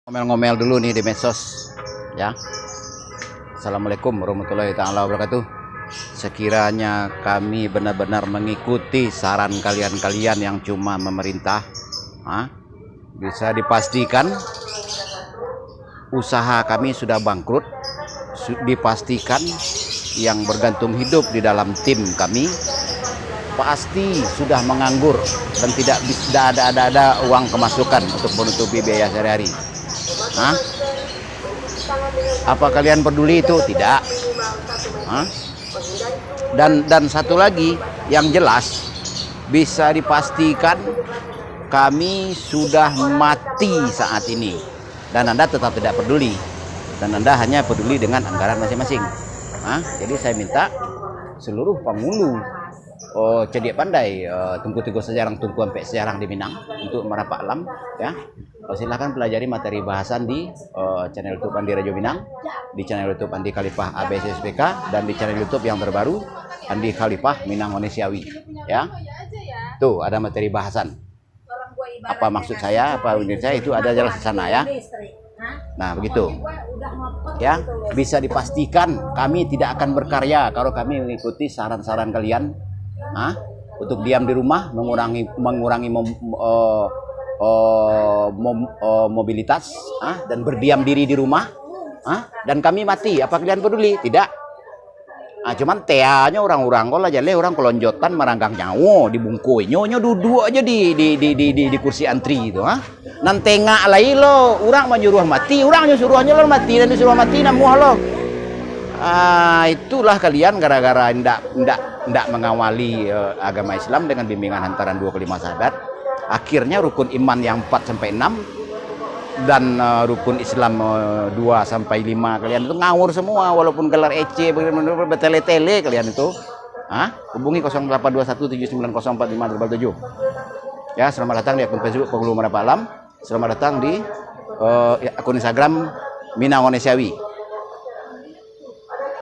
Ngomel-ngomel dulu nih di medsos ya. Assalamualaikum warahmatullahi taala wabarakatuh. Sekiranya kami benar-benar mengikuti saran kalian-kalian yang cuma memerintah, bisa dipastikan usaha kami sudah bangkrut. Dipastikan yang bergantung hidup di dalam tim kami pasti sudah menganggur dan tidak ada uang kemasukan untuk menutupi biaya sehari-hari. Apa kalian peduli itu? Tidak. Dan satu lagi yang jelas bisa dipastikan kami sudah mati saat ini dan Anda tetap tidak peduli dan Anda hanya peduli dengan anggaran masing-masing. Jadi saya minta seluruh penghulu cedik pandai tungku-tungku sejarang tungku sampai sejarang di Minang untuk merapak alam ya. Silahkan pelajari materi bahasan di channel YouTube Andi Rajo Minang, di channel YouTube Andi Khalifah ABCSPK, dan di channel YouTube yang terbaru Andi Khalifah Minang Onesiawi ya. Tuh ada materi bahasan. Apa maksud saya, apa ini saya itu ada jelas di sana ya. Nah begitu ya, bisa dipastikan kami tidak akan berkarya kalau kami mengikuti saran-saran kalian untuk diam di rumah, mengurangi mobilitas dan berdiam diri di rumah dan kami mati. Apa kalian peduli? Tidak. Cuman teanya orang-orang kalau aja orang kelonjotan meranggang nyawo dibungkui nyonya duduk aja di kursi antri itu nanti nggak lagi lo orang menyuruh mati, orang nyuruhnya lo mati dan disuruh mati namuh lo. Itulah kalian gara-gara ndak mengawali agama Islam dengan bimbingan hantaran 25 sahabat. Akhirnya rukun iman yang 4 sampai 6 dan rukun Islam 2 sampai 5 kalian itu ngawur semua, walaupun gelar EC bertele-tele kalian itu. Hubungi 0821790457. Ya, selamat datang di akun Facebook Penghulu Merapak Alam. Selamat datang di akun Instagram Minang Onesiawi.